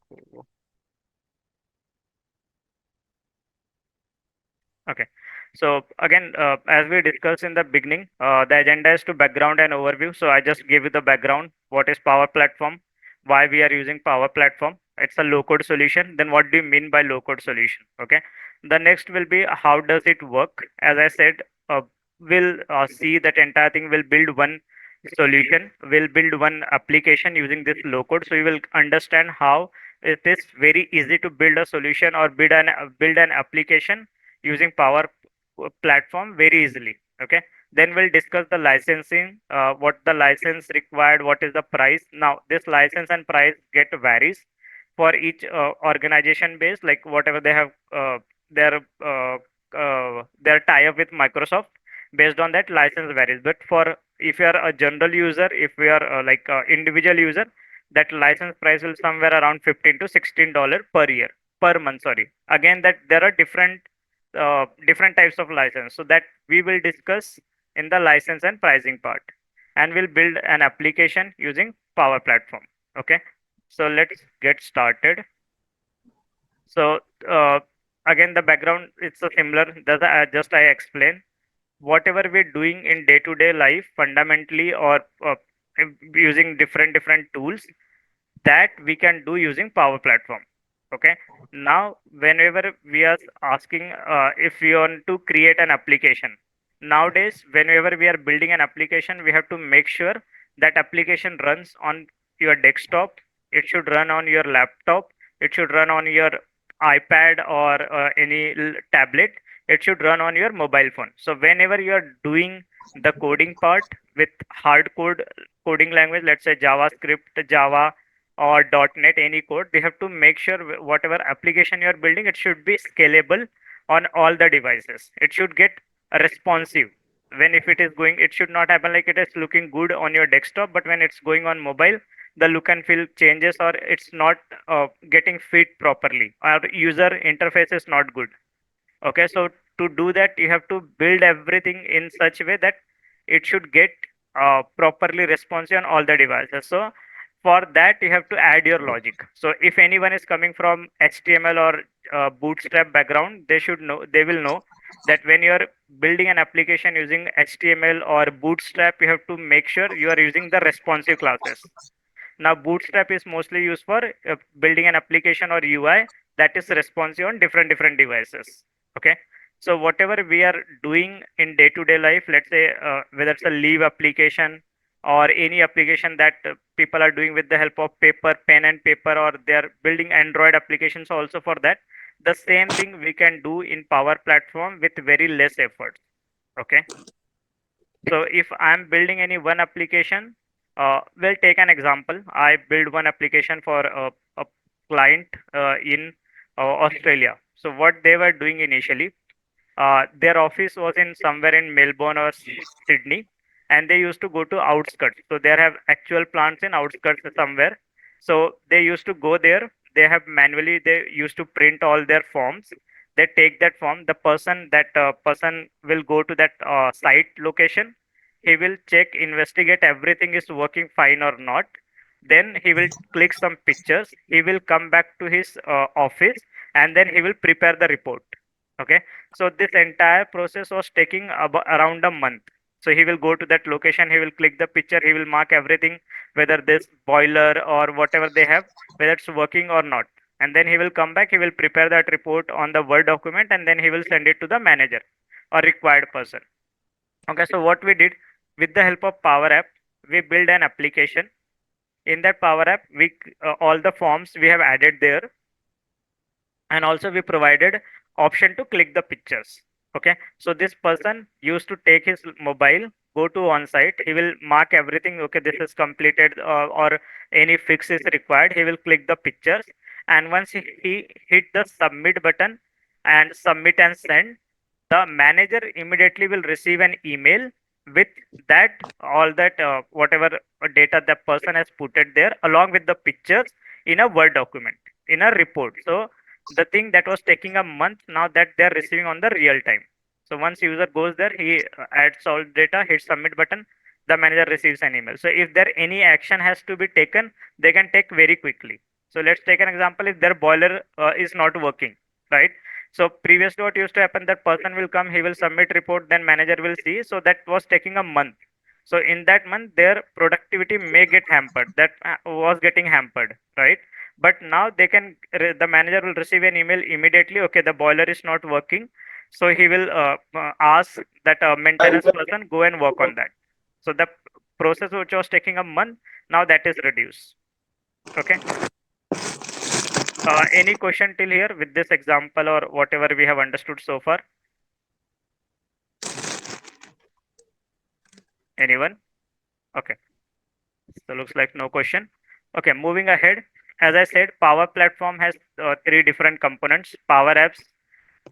Go. Okay. So again, as we discussed in the beginning, the agenda is to background and overview. So I just gave you the background. What is Power Platform? Why we are using Power Platform? It's a low-code solution. Then what do you mean by low-code solution? Okay. The next will be how does it work? As I said, we'll see that entire thing. Will build one solution. Will build one application using this low-code. So you will understand how it is very easy to build a solution or build an application using Power Platform very easily. Okay. Then we'll discuss the licensing, what the license required, what is the price. Now this license and price get varies for each organization base, like whatever they have their their tie up with Microsoft. Based on that, license varies. But for if you are a general user, if we are like individual user, that license price will somewhere around 15 to $16 per year, per month. Sorry. Again, that there are different types of license, so that we will discuss in the license and pricing part, and we'll build an application using Power Platform. Okay, so let's get started. So again, the background, it's a similar, just I explain whatever we're doing in day to day life fundamentally, or using different tools, that we can do using Power Platform. Okay. Now, whenever we are asking if we want to create an application, nowadays, whenever we are building an application, we have to make sure that application runs on your desktop. It should run on your laptop. It should run on your iPad or any tablet. It should run on your mobile phone. So whenever you are doing the coding part with hard code coding language, let's say JavaScript, Java, or .NET, any code, they have to make sure whatever application you are building, it should be scalable on all the devices. It should get responsive. When if it is going, it should not happen like it is looking good on your desktop, but when it's going on mobile, the look and feel changes, or it's not getting fit properly, or user interface is not good. Okay, so to do that, you have to build everything in such a way that it should get properly responsive on all the devices. So for that, you have to add your logic. So if anyone is coming from HTML or Bootstrap background, they will know that when you are building an application using HTML or Bootstrap, you have to make sure you are using the responsive classes. Now, Bootstrap is mostly used for building an application or UI that is responsive on different devices. Okay. So whatever we are doing in day-to-day life, let's say whether it's a leave application or any application that people are doing with the help of pen and paper, or they are building Android applications also for that. The same thing we can do in Power Platform with very less effort. Okay. So if I'm building any one application, we'll take an example. I build one application for a client in Australia. So what they were doing initially, their office was in somewhere in Melbourne or Sydney, and they used to go to outskirts. So they have actual plants in outskirts somewhere. So they used to go there. They used to print all their forms. They take that form. That person will go to that site location. He will check, investigate everything is working fine or not. Then he will click some pictures. He will come back to his office, and then he will prepare the report. Okay, so this entire process was taking around a month. So he will go to that location, he will click the picture, he will mark everything, whether this boiler or whatever they have, whether it's working or not. And then he will come back, he will prepare that report on the Word document, and then he will send it to the manager or required person. Okay, so what we did, with the help of Power App, we build an application. In that Power App, all the forms we have added there, and also we provided option to click the pictures. Okay, so this person used to take his mobile, go to on site, he will mark everything. Okay, this is completed, or any fix is required, he will click the pictures. And once he hit the submit button and submit and send, the manager immediately will receive an email with that all that whatever data the person has put it there, along with the pictures, in a Word document, in a report. So the thing that was taking a month, now that they are receiving on the real time. So once user goes there, he adds all data, hits submit button, the manager receives an email. So if there any action has to be taken, they can take very quickly. So let's take an example. If their boiler is not working, right? So previously what used to happen, that person will come, he will submit report, then manager will see. So that was taking a month. So in that month, their productivity may get hampered. That was getting hampered, right? But now they can, the manager will receive an email immediately. Okay, the boiler is not working. So he will ask that maintenance person go and work on that. So the process which was taking a month, now that is reduced. Okay. Any question till here with this example or whatever we have understood so far? Anyone? Okay. So looks like no question. Okay, moving ahead. As I said, Power Platform has three different components: Power Apps,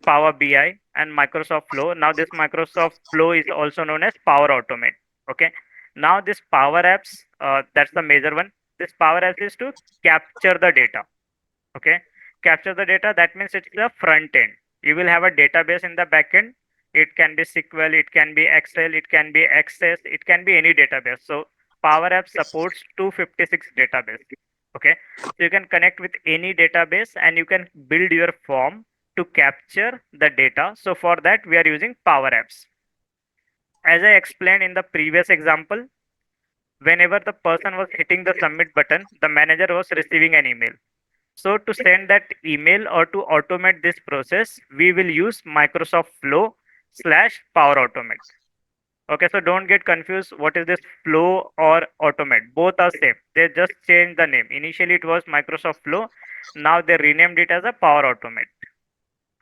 Power BI, and Microsoft Flow. Now this Microsoft Flow is also known as Power Automate. Okay. Now this Power Apps, that's the major one. This Power Apps is to capture the data. Okay, capture the data, that means it's the front end. You will have a database in the back end. It can be SQL, it can be Excel, it can be Access, it can be any database. So Power App supports 256 database. Okay, so you can connect with any database and you can build your form to capture the data. So for that we are using Power Apps. As I explained in the previous example, whenever the person was hitting the submit button, the manager was receiving an email. So to send that email or to automate this process, we will use Microsoft Flow slash Power Automate. Okay, so don't get confused. What is this Flow or Automate? Both are same. They just changed the name. Initially it was Microsoft Flow. Now they renamed it as a Power Automate.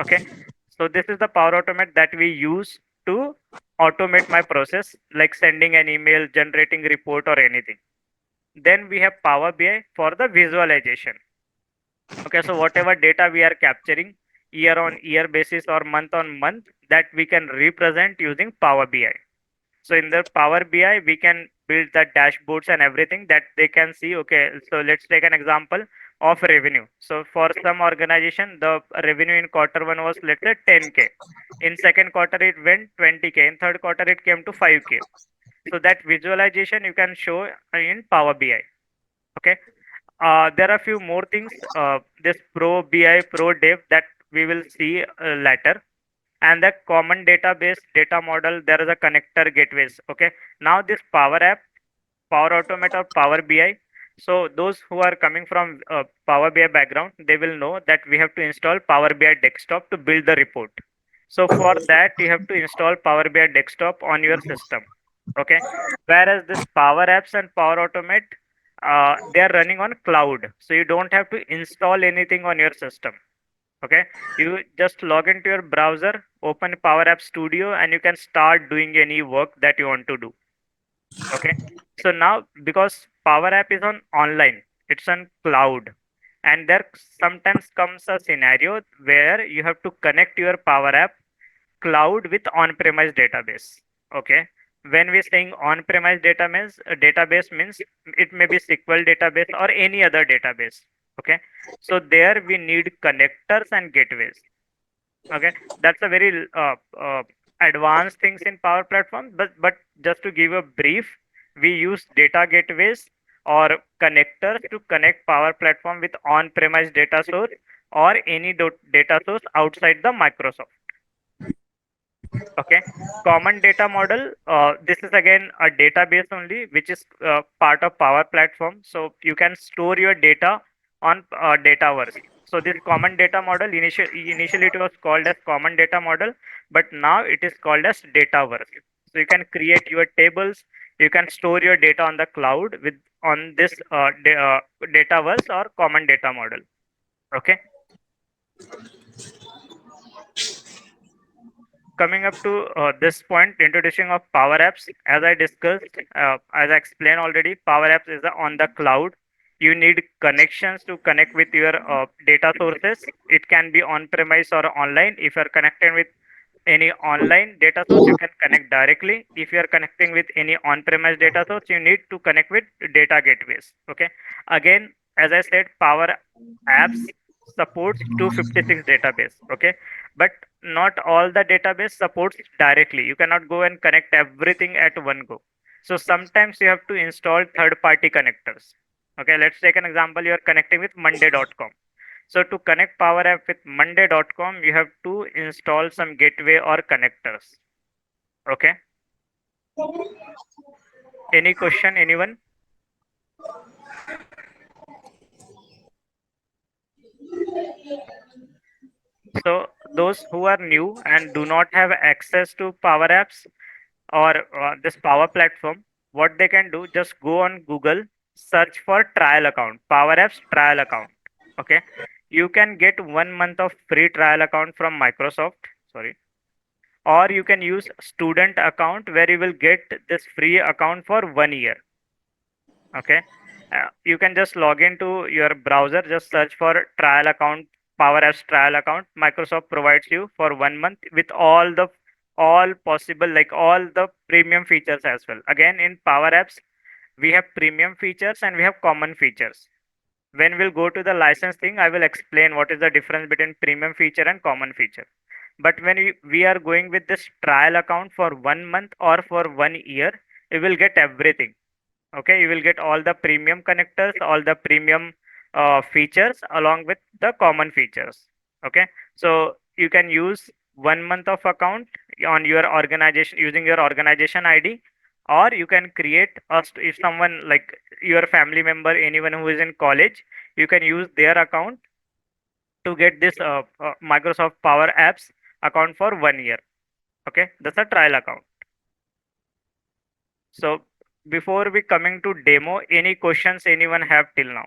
Okay, so this is the Power Automate that we use to automate my process, like sending an email, generating report or anything. Then we have Power BI for the visualization. Okay, so whatever data we are capturing year on year basis or month on month, that we can represent using Power BI. So in the Power BI, we can build the dashboards and everything that they can see. Okay, so let's take an example of revenue. So for some organization, the revenue in quarter one was, let's say, 10K. In second quarter, it went 20K. In third quarter, it came to 5K. So that visualization you can show in Power BI. Okay, there are few more things. This Pro BI, Pro Dev, that we will see later. And the common database data model, there is a connector gateways. Okay. Now this Power App, Power Automate or Power BI. So those who are coming from Power BI background, they will know that we have to install Power BI desktop to build the report. So for that, you have to install Power BI desktop on your system. Okay. Whereas this Power Apps and Power Automate, they are running on cloud. So you don't have to install anything on your system. Okay. You just log into your browser, open Power App Studio, and you can start doing any work that you want to do. Okay. So now because Power App is on online, it's on cloud. And there sometimes comes a scenario where you have to connect your Power App cloud with on-premise database. Okay. When we saying on-premise database means it may be SQL database or any other database. Okay. So there we need connectors and gateways. Okay, that's a very advanced things in Power Platform. But just to give a brief, we use data gateways or connectors to connect Power Platform with on-premise data source or any data source outside the Microsoft. Okay, common data model. This is again a database only, which is part of Power Platform. So you can store your data on Dataverse. So this common data model, initially it was called as common data model, but now it is called as Dataverse. So you can create your tables, you can store your data on the cloud with on this Dataverse or common data model. Okay. Coming up to this point, introducing of Power Apps. As I discussed, as I explained already, Power Apps is on the cloud. You need connections to connect with your data sources. It can be on-premise or online. If you're connected with any online data source, you can connect directly. If you are connecting with any on-premise data source, you need to connect with data gateways. Okay. Again, as I said, Power Apps supports 256 database. Okay, but not all the database supports directly. You cannot go and connect everything at one go. So sometimes you have to install third party connectors. Okay, let's take an example. You are connecting with monday.com. So to connect Power App with monday.com, you have to install some gateway or connectors. Okay. Any question, anyone? So those who are new and do not have access to Power Apps or this Power Platform, what they can do, just go on Google, search for trial account, Power Apps trial account. Okay. You can get 1 month of free trial account from Microsoft. Sorry. Or you can use student account where you will get this free account for 1 year. Okay. You can just log into your browser, just search for trial account, Power Apps trial account. Microsoft provides you for 1 month with all possible, like all the premium features as well. Again, in Power Apps, we have premium features and we have common features. When we'll go to the license thing, I will explain what is the difference between premium feature and common feature. But when we are going with this trial account for 1 month or for 1 year, you will get everything. Okay, you will get all the premium connectors, all the premium features along with the common features. Okay, so you can use 1 month of account on your organization using your organization ID, or you can create if someone like your family member, anyone who is in college, you can use their account to get this Microsoft Power Apps account for 1 year. Okay, that's a trial account. So before we coming to demo, any questions anyone have till now?